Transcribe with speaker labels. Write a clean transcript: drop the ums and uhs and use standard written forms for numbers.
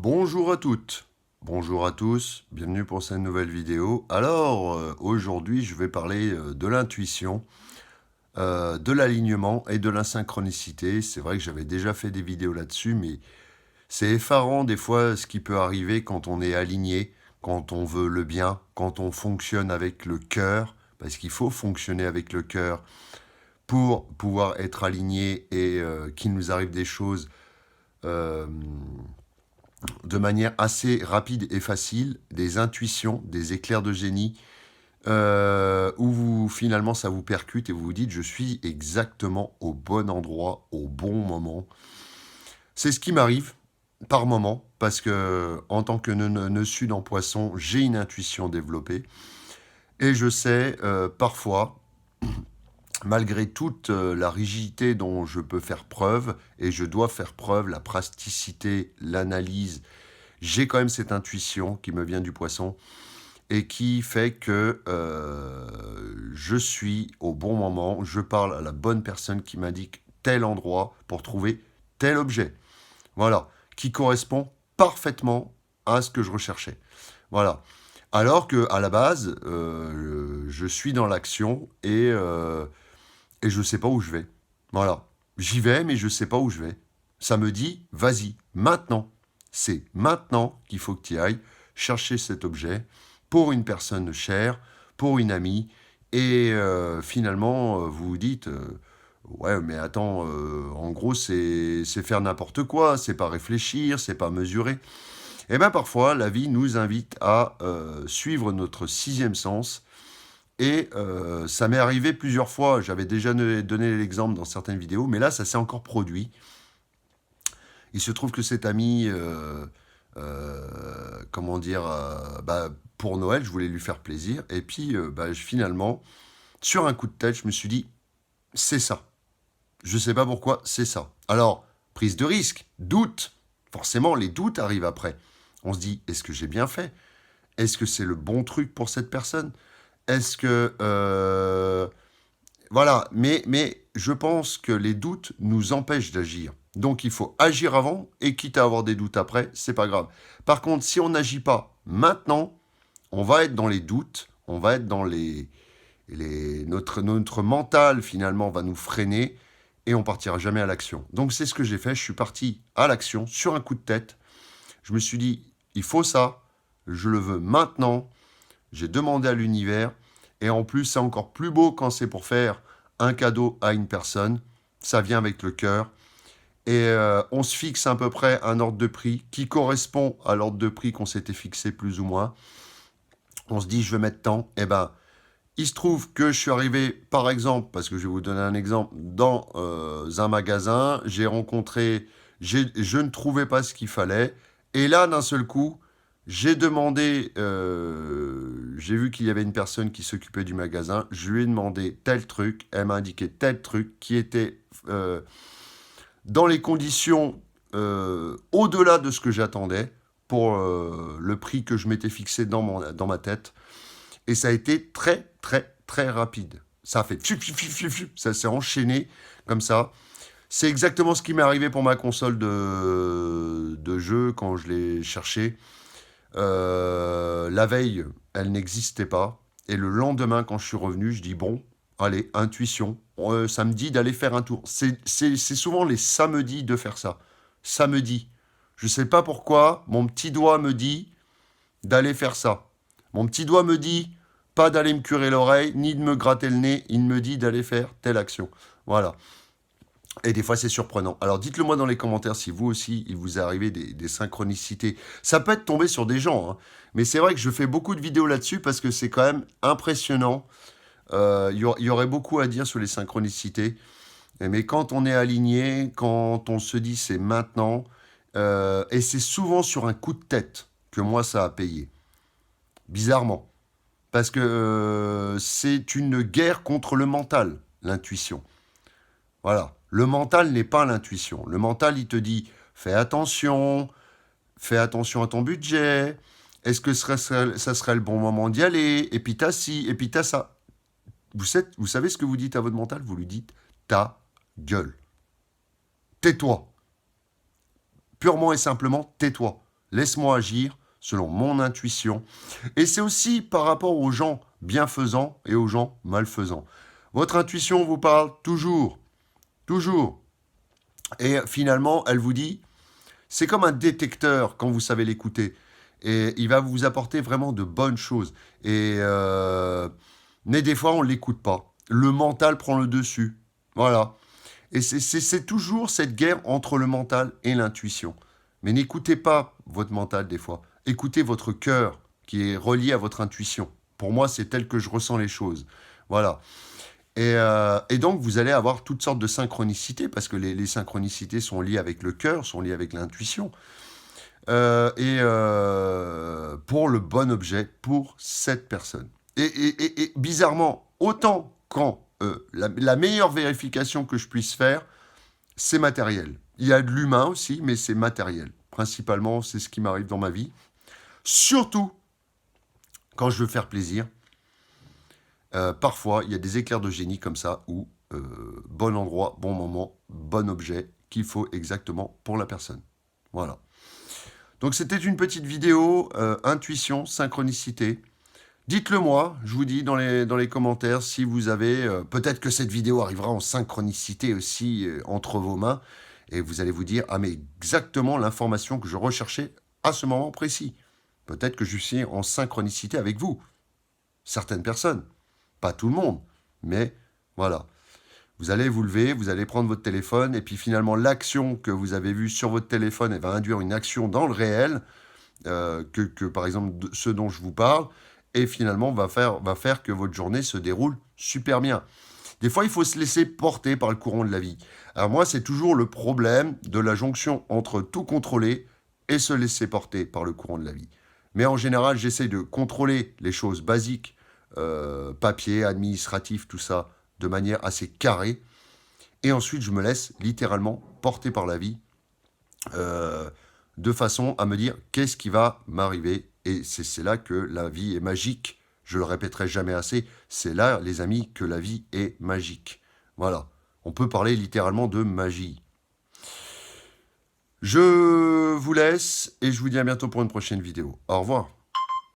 Speaker 1: Bonjour à toutes, bonjour à tous, bienvenue pour cette nouvelle vidéo. Alors, aujourd'hui, je vais parler de l'intuition, de l'alignement et de la synchronicité. C'est vrai que j'avais déjà fait des vidéos là-dessus, mais c'est effarant des fois ce qui peut arriver quand on est aligné, quand on veut le bien, quand on fonctionne avec le cœur, parce qu'il faut fonctionner avec le cœur pour pouvoir être aligné et qu'il nous arrive des choses euh, de manière assez rapide et facile, des intuitions, des éclairs de génie, où finalement ça vous percute et vous vous dites je suis exactement au bon endroit, au bon moment. C'est ce qui m'arrive par moment, parce que en tant que sud en poisson, j'ai une intuition développée, et je sais parfois, malgré toute la rigidité dont je peux faire preuve, et je dois faire preuve, la plasticité, l'analyse, j'ai quand même cette intuition qui me vient du poisson et qui fait que je suis au bon moment, je parle à la bonne personne qui m'indique tel endroit pour trouver tel objet. Voilà, qui correspond parfaitement à ce que je recherchais. Voilà. Alors que à la base, je suis dans l'action et je ne sais pas où je vais. Voilà. J'y vais, mais je ne sais pas où je vais. Ça me dit, vas-y, maintenant. C'est maintenant qu'il faut que tu ailles chercher cet objet pour une personne chère, pour une amie. Et finalement, vous vous dites, ouais, mais attends, en gros, c'est faire n'importe quoi, c'est pas réfléchir, c'est pas mesurer. Et bien parfois, la vie nous invite à suivre notre sixième sens, et ça m'est arrivé plusieurs fois, j'avais déjà donné l'exemple dans certaines vidéos, mais là, ça s'est encore produit. Il se trouve que cet ami, comment dire, pour Noël, je voulais lui faire plaisir, et puis finalement, sur un coup de tête, je me suis dit, c'est ça. Je ne sais pas pourquoi, c'est ça. Alors, prise de risque, doute, forcément, les doutes arrivent après. On se dit, est-ce que j'ai bien fait? Est-ce que c'est le bon truc pour cette personne? Est-ce que voilà, mais je pense que les doutes nous empêchent d'agir. Donc il faut agir avant, et quitte à avoir des doutes après, c'est pas grave. Par contre, si on n'agit pas maintenant, on va être dans les doutes, on va être dans notre mental finalement va nous freiner, et on partira jamais à l'action. Donc c'est ce que j'ai fait, je suis parti à l'action sur un coup de tête. Je me suis dit, il faut ça, je le veux maintenant, j'ai demandé à l'univers, et en plus, c'est encore plus beau quand c'est pour faire un cadeau à une personne. Ça vient avec le cœur. Et on se fixe à peu près un ordre de prix qui correspond à l'ordre de prix qu'on s'était fixé plus ou moins. On se dit, je vais mettre tant. Et ben, il se trouve que je suis arrivé, par exemple, parce que je vais vous donner un exemple, dans un magasin, je ne trouvais pas ce qu'il fallait. Et là, d'un seul coup, j'ai demandé, j'ai vu qu'il y avait une personne qui s'occupait du magasin, je lui ai demandé tel truc, elle m'a indiqué tel truc qui était dans les conditions au-delà de ce que j'attendais pour le prix que je m'étais fixé dans ma tête. Et ça a été très, très, très rapide. Ça a fait ça s'est enchaîné comme ça. C'est exactement ce qui m'est arrivé pour ma console de jeu quand je l'ai cherchée. La veille, elle n'existait pas. Et le lendemain, quand je suis revenu, je dis bon, allez, intuition. Ça me dit d'aller faire un tour. C'est souvent les samedis de faire ça. Samedi. Je ne sais pas pourquoi, mon petit doigt me dit d'aller faire ça. Mon petit doigt me dit pas d'aller me curer l'oreille, ni de me gratter le nez, il me dit d'aller faire telle action. Voilà. Et des fois, c'est surprenant. Alors, dites-le moi dans les commentaires si vous aussi, il vous est arrivé des synchronicités. Ça peut être tombé sur des gens, hein. Mais c'est vrai que je fais beaucoup de vidéos là-dessus parce que c'est quand même impressionnant. Il y aurait beaucoup à dire sur les synchronicités. Mais quand on est aligné, quand on se dit c'est maintenant, et c'est souvent sur un coup de tête que moi ça a payé. Bizarrement. Parce que c'est une guerre contre le mental, l'intuition. Voilà. Le mental n'est pas l'intuition. Le mental, il te dit fais attention à ton budget, est-ce que ça serait le bon moment d'y aller, et puis t'as ci, et puis t'as ça. Vous savez ce que vous dites à votre mental? Vous lui dites ta gueule. Tais-toi. Purement et simplement, tais-toi. Laisse-moi agir selon mon intuition. Et c'est aussi par rapport aux gens bienfaisants et aux gens malfaisants. Votre intuition vous parle toujours, toujours. Et finalement, elle vous dit, c'est comme un détecteur quand vous savez l'écouter. Et il va vous apporter vraiment de bonnes choses. Mais des fois, on ne l'écoute pas. Le mental prend le dessus. Voilà. Et c'est toujours cette guerre entre le mental et l'intuition. Mais n'écoutez pas votre mental des fois. Écoutez votre cœur qui est relié à votre intuition. Pour moi, c'est tel que je ressens les choses. Voilà. Et donc, vous allez avoir toutes sortes de synchronicités, parce que les synchronicités sont liées avec le cœur, sont liées avec l'intuition. Pour le bon objet, pour cette personne. Et bizarrement, autant quand la meilleure vérification que je puisse faire, c'est matériel. Il y a de l'humain aussi, mais c'est matériel. Principalement, c'est ce qui m'arrive dans ma vie. Surtout quand je veux faire plaisir. Parfois, il y a des éclairs de génie comme ça, où bon endroit, bon moment, bon objet, qu'il faut exactement pour la personne. Voilà. Donc c'était une petite vidéo, intuition, synchronicité. Dites-le moi, je vous dis dans les commentaires si vous avez... peut-être que cette vidéo arrivera en synchronicité aussi entre vos mains, et vous allez vous dire, ah mais exactement l'information que je recherchais à ce moment précis. Peut-être que je suis en synchronicité avec vous. Certaines personnes. Pas tout le monde, mais voilà. Vous allez vous lever, vous allez prendre votre téléphone, et puis finalement, l'action que vous avez vue sur votre téléphone, elle va induire une action dans le réel, que par exemple, ce dont je vous parle, et finalement, va faire que votre journée se déroule super bien. Des fois, il faut se laisser porter par le courant de la vie. Alors moi, c'est toujours le problème de la jonction entre tout contrôler et se laisser porter par le courant de la vie. Mais en général, j'essaie de contrôler les choses basiques, papier, administratif, tout ça, de manière assez carrée. Et ensuite, je me laisse littéralement porter par la vie, de façon à me dire qu'est-ce qui va m'arriver. Et c'est là que la vie est magique. Je le répéterai jamais assez. C'est là, les amis, que la vie est magique. Voilà. On peut parler littéralement de magie. Je vous laisse et je vous dis à bientôt pour une prochaine vidéo. Au revoir.